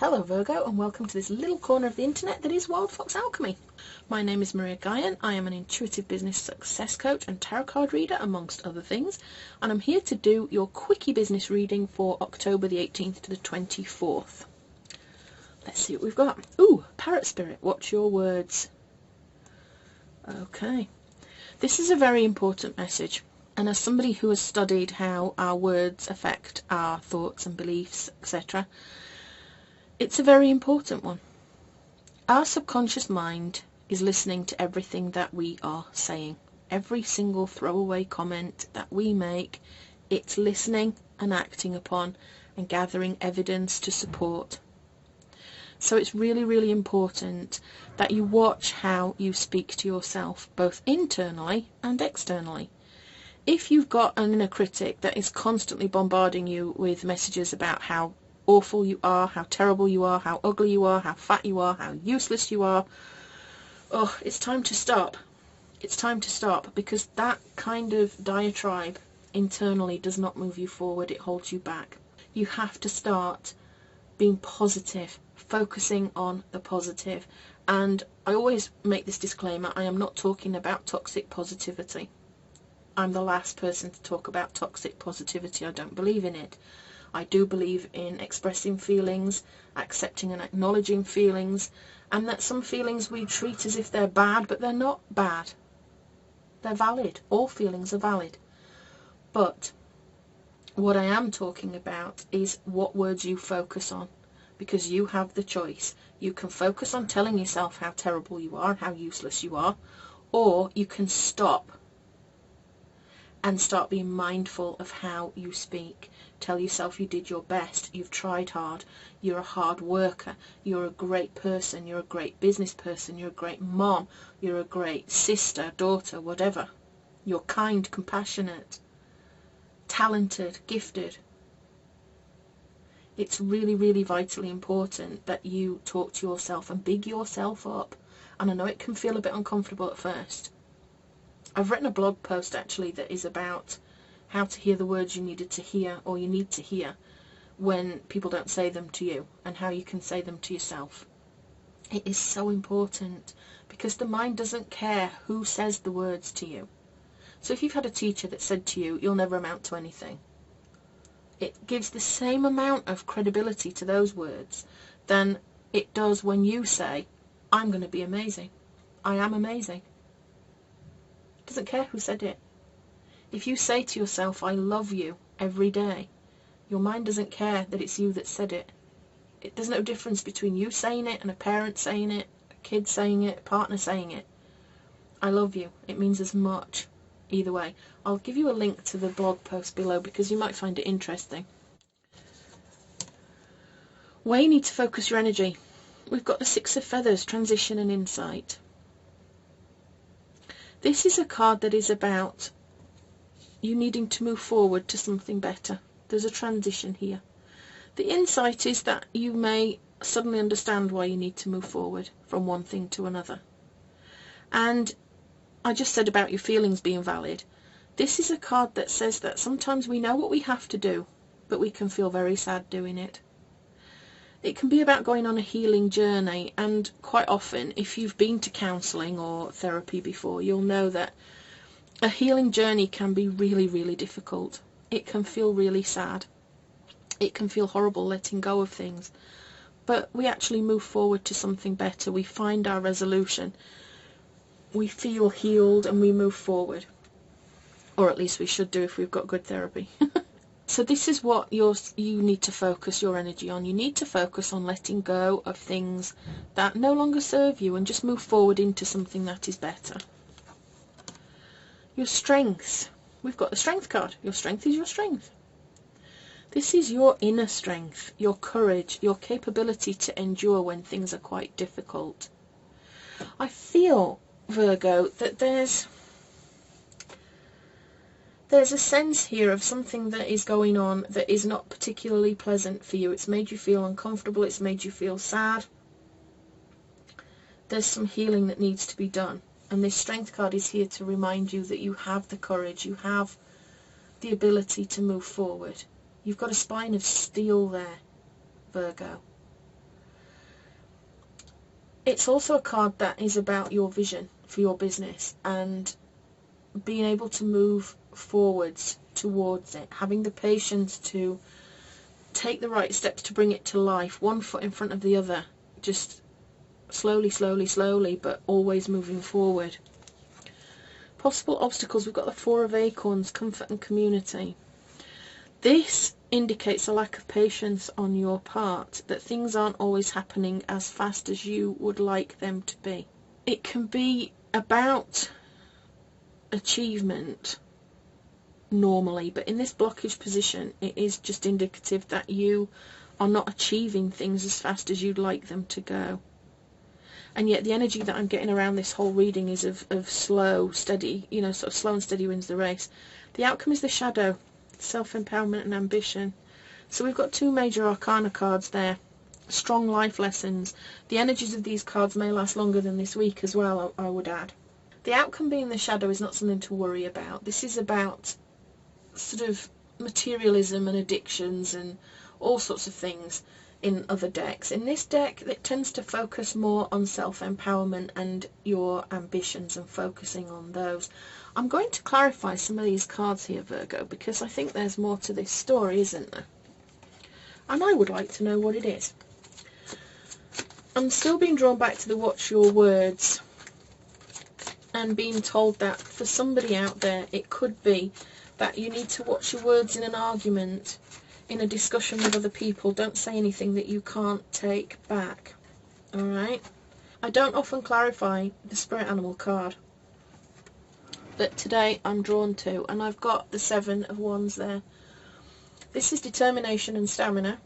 Hello Virgo, and welcome to this little corner of the internet that is Wild Fox Alchemy. My name is Maria Gaian. I am an intuitive business success coach and tarot card reader, amongst other things, and I'm here to do your quickie business reading for October the 18th to the 24th. Let's see what we've got. Ooh, Parrot Spirit, watch your words. Okay, this is a very important message, and as somebody who has studied how our words affect our thoughts and beliefs, etc., it's a very important one. Our subconscious mind is listening to everything that we are saying. Every single throwaway comment that we make, it's listening and acting upon and gathering evidence to support. So it's really, really important that you watch how you speak to yourself, both internally and externally. If you've got an inner critic that is constantly bombarding you with messages about how awful you are, how terrible you are, how ugly you are, how fat you are, how useless you are, oh, it's time to stop. It's time to stop, because that kind of diatribe internally does not move you forward, it holds you back. You have to start being positive, focusing on the positive. And I always make this disclaimer, I am not talking about toxic positivity. I'm the last person to talk about toxic positivity. I don't believe in it. I do believe in expressing feelings, accepting and acknowledging feelings, and that some feelings we treat as if they're bad, but they're not bad. They're valid. All feelings are valid. But what I am talking about is what words you focus on, because you have the choice. You can focus on telling yourself how terrible you are and how useless you are, or you can stop and start being mindful of how you speak. Tell yourself you did your best, you've tried hard, you're a hard worker, you're a great person, you're a great business person, you're a great mom, you're a great sister, daughter, whatever. You're kind, compassionate, talented, gifted. It's really, really vitally important that you talk to yourself and big yourself up. And I know it can feel a bit uncomfortable at first. I've written a blog post actually that is about how to hear the words you needed to hear, or you need to hear, when people don't say them to you, and how you can say them to yourself. It is so important, because the mind doesn't care who says the words to you. So if you've had a teacher that said to you, you'll never amount to anything, it gives the same amount of credibility to those words than it does when you say, I'm going to be amazing. I am amazing. It doesn't care who said it. If you say to yourself, I love you, every day, your mind doesn't care that it's you that said it. There's no difference between you saying it and a parent saying it, a kid saying it, a partner saying it. I love you. It means as much either way. I'll give you a link to the blog post below because you might find it interesting. Where you need to focus your energy. We've got the Six of Feathers, transition and insight. This is a card that is about you needing to move forward to something better. There's a transition here. The insight is that you may suddenly understand why you need to move forward from one thing to another. And I just said about your feelings being valid. This is a card that says that sometimes we know what we have to do, but we can feel very sad doing it. It can be about going on a healing journey, and quite often, if you've been to counselling or therapy before, you'll know that a healing journey can be really, really difficult. It can feel really sad. It can feel horrible letting go of things. But we actually move forward to something better. We find our resolution. We feel healed and we move forward. Or at least we should do if we've got good therapy. So this is what you need to focus your energy on. You need to focus on letting go of things that no longer serve you and just move forward into something that is better. Your strengths. We've got the strength card. Your strength is your strength. This is your inner strength, your courage, your capability to endure when things are quite difficult. I feel, Virgo, that there's a sense here of something that is going on that is not particularly pleasant for you. It's made you feel uncomfortable. It's made you feel sad. There's some healing that needs to be done. And this strength card is here to remind you that you have the courage, you have the ability to move forward. You've got a spine of steel there, Virgo. It's also a card that is about your vision for your business and being able to move forwards towards it, having the patience to take the right steps to bring it to life, one foot in front of the other, just slowly, slowly, slowly, but always moving forward. Possible obstacles, we've got the Four of Acorns, comfort and community. This indicates a lack of patience on your part, that things aren't always happening as fast as you would like them to be. It can be about achievement normally, but in this blockage position it is just indicative that you are not achieving things as fast as you'd like them to go. And yet the energy that I'm getting around this whole reading is of slow, steady, you know, sort of slow and steady wins the race. The outcome is the Shadow, self-empowerment and ambition. So we've got two major arcana cards there, strong life lessons. The energies of these cards may last longer than this week as well, I would add. The outcome being the Shadow is not something to worry about. This is about sort of materialism and addictions and all sorts of things in other decks. In this deck, it tends to focus more on self-empowerment and your ambitions and focusing on those. I'm going to clarify some of these cards here, Virgo, because I think there's more to this story, isn't there? And I would like to know what it is. I'm still being drawn back to the watch your words and being told that for somebody out there it could be that you need to watch your words in an argument, in a discussion with other people. Don't say anything that you can't take back. Alright? I don't often clarify the spirit animal card, but today I'm drawn to, and I've got the Seven of Wands there. This is determination and stamina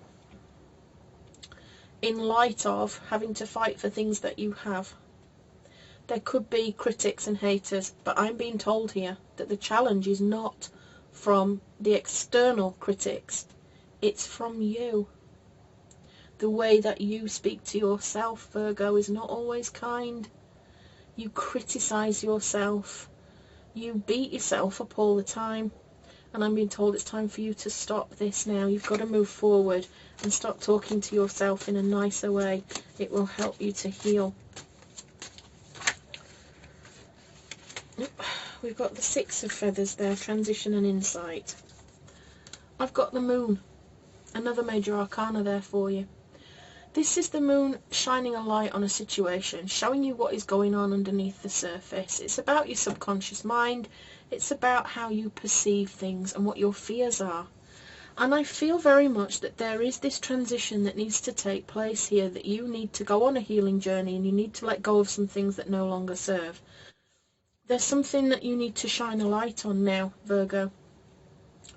in light of having to fight for things that you have. There could be critics and haters, but I'm being told here that the challenge is not from the external critics, it's from you. The way that you speak to yourself, Virgo, is not always kind. You criticize yourself. You beat yourself up all the time. And I'm being told it's time for you to stop this now. You've got to move forward and stop talking to yourself in a nicer way. It will help you to heal. We've got the Six of Feathers there, transition and insight. I've got the Moon, another major arcana there for you. This is the Moon shining a light on a situation, showing you what is going on underneath the surface. It's about your subconscious mind. It's about how you perceive things and what your fears are. And I feel very much that there is this transition that needs to take place here, that you need to go on a healing journey and you need to let go of some things that no longer serve. There's something that you need to shine a light on now, Virgo,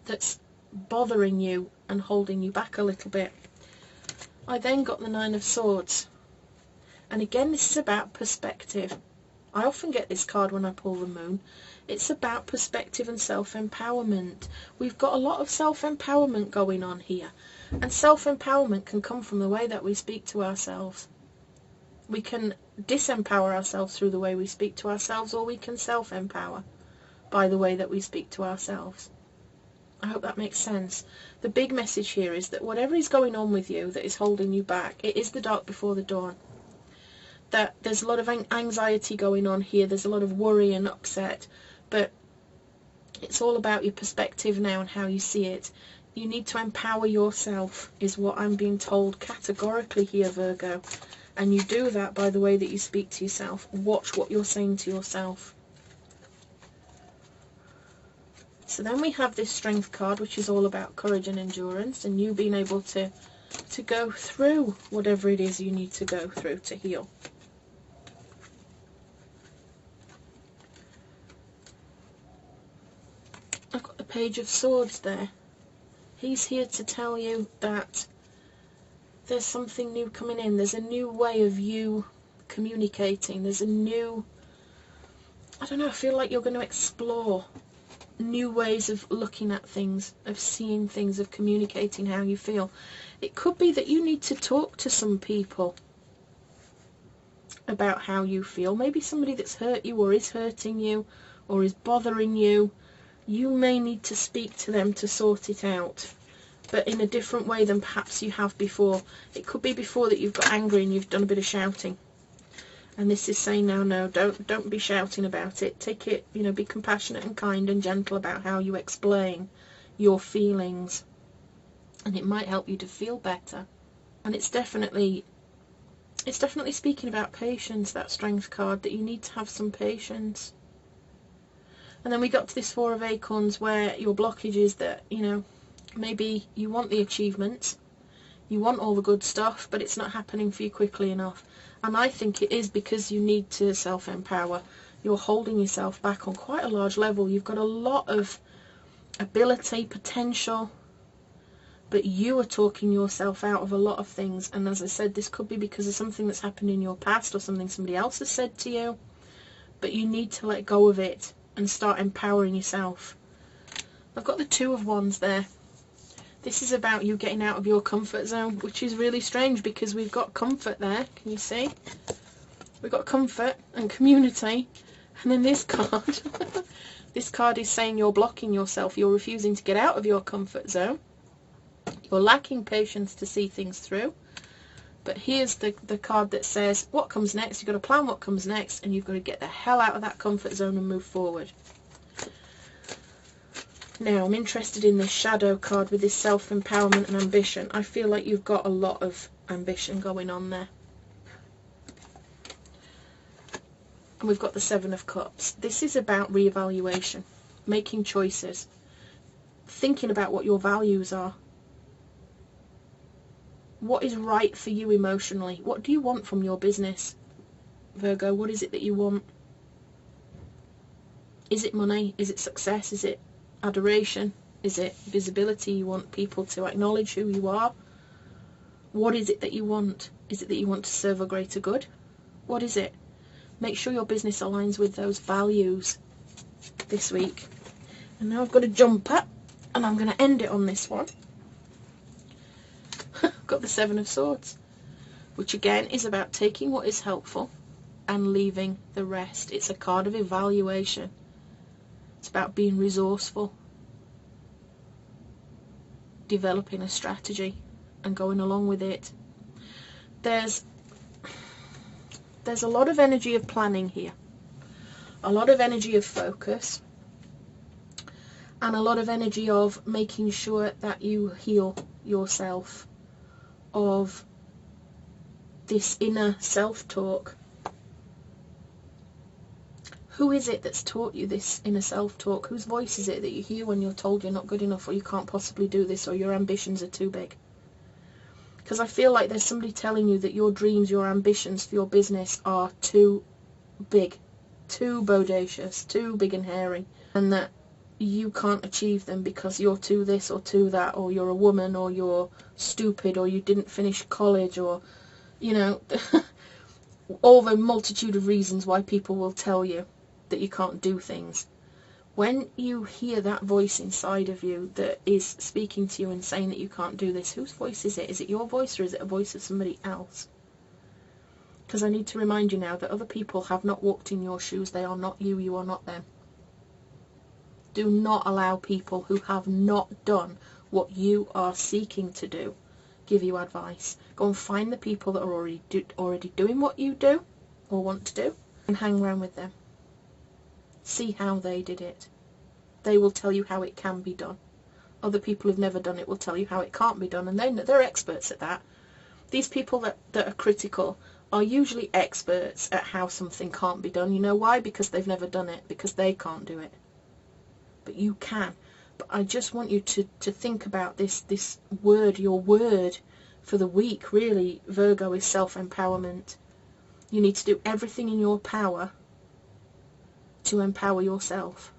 that's bothering you and holding you back a little bit. I then got the Nine of Swords. And again, this is about perspective. I often get this card when I pull the Moon. It's about perspective and self-empowerment. We've got a lot of self-empowerment going on here. And self-empowerment can come from the way that we speak to ourselves. We can disempower ourselves through the way we speak to ourselves, or we can self-empower by the way that we speak to ourselves. I hope that makes sense. The big message here is that whatever is going on with you that is holding you back, it is the dark before the dawn. That there's a lot of anxiety going on here, there's a lot of worry and upset, but it's all about your perspective now and how you see it. You need to empower yourself, is what I'm being told categorically here, Virgo. And you do that by the way that you speak to yourself. Watch what you're saying to yourself. So then we have this Strength card, which is all about courage and endurance, and you being able to go through whatever it is you need to go through to heal. I've got the Page of Swords there. He's here to tell you that there's something new coming in. There's a new way of you communicating. There's a new, I don't know, I feel like you're going to explore new ways of looking at things, of seeing things, of communicating how you feel. It could be that you need to talk to some people about how you feel. Maybe somebody that's hurt you or is hurting you or is bothering you. You may need to speak to them to sort it out, but in a different way than perhaps you have before. It could be before that you've got angry and you've done a bit of shouting. And this is saying now, no, don't be shouting about it. Take it, you know, be compassionate and kind and gentle about how you explain your feelings. And it might help you to feel better. And it's definitely speaking about patience, that Strength card, that you need to have some patience. And then we got to this Four of Acorns, where your blockage is that, you know, maybe you want the achievements, you want all the good stuff, but it's not happening for you quickly enough. And I think it is because you need to self-empower. You're holding yourself back on quite a large level. You've got a lot of ability, potential, but you are talking yourself out of a lot of things. And as I said, this could be because of something that's happened in your past or something somebody else has said to you. But you need to let go of it and start empowering yourself. I've got the Two of Wands there. This is about you getting out of your comfort zone, which is really strange because we've got comfort there. Can you see? We've got comfort and community. And then this card, this card is saying you're blocking yourself. You're refusing to get out of your comfort zone. You're lacking patience to see things through. But here's the card that says what comes next. You've got to plan what comes next, and you've got to get the hell out of that comfort zone and move forward. Now, I'm interested in this Shadow card with this self-empowerment and ambition. I feel like you've got a lot of ambition going on there. And we've got the Seven of Cups. This is about reevaluation, making choices, thinking about what your values are. What is right for you emotionally? What do you want from your business, Virgo? What is it that you want? Is it money? Is it success? Is it adoration? Is it visibility? You want people to acknowledge who you are? What is it that you want? Is it that you want to serve a greater good? What is it? Make sure your business aligns with those values this week. And now I've got a jumper, and I'm going to end it on this one. I've got the Seven of Swords, which again is about taking what is helpful and leaving the rest. It's a card of evaluation. It's about being resourceful, developing a strategy and going along with it. There's a lot of energy of planning here, a lot of energy of focus, and a lot of energy of making sure that you heal yourself of this inner self-talk. Who is it that's taught you this inner self-talk? Whose voice is it that you hear when you're told you're not good enough, or you can't possibly do this, or your ambitions are too big? Because I feel like there's somebody telling you that your dreams, your ambitions for your business are too big, too bodacious, too big and hairy, and that you can't achieve them because you're too this or too that, or you're a woman, or you're stupid, or you didn't finish college, or, you know, all the multitude of reasons why people will tell you that you can't do things. When you hear that voice inside of you that is speaking to you and saying that you can't do this, whose voice is it? Is it your voice, or is it a voice of somebody else? Because I need to remind you now that other people have not walked in your shoes. They are not you, you are not them. Do not allow people who have not done what you are seeking to do give you advice. Go and find the people that are already doing what you do or want to do, and hang around with them. See how they did it. They will tell you how it can be done. Other people who've never done it will tell you how it can't be done, and they're experts at that. These people that are critical are usually experts at how something can't be done. You know why? Because they've never done it, because they can't do it. But you can. But I just want you to think about this word. Your word for the week, really, Virgo, is self-empowerment. You need to do everything in your power to empower yourself.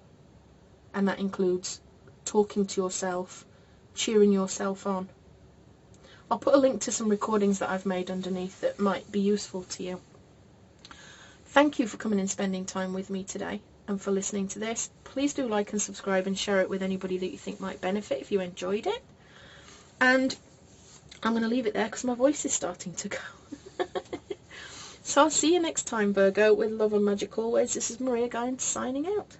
And that includes talking to yourself, cheering yourself on. I'll put a link to some recordings that I've made underneath that might be useful to you. Thank you for coming and spending time with me today, and for listening to this. Please do like and subscribe and share it with anybody that you think might benefit if you enjoyed it. And I'm going to leave it there because my voice is starting to go. So I'll see you next time, Virgo, with love and magic always. This is Maria Gaian signing out.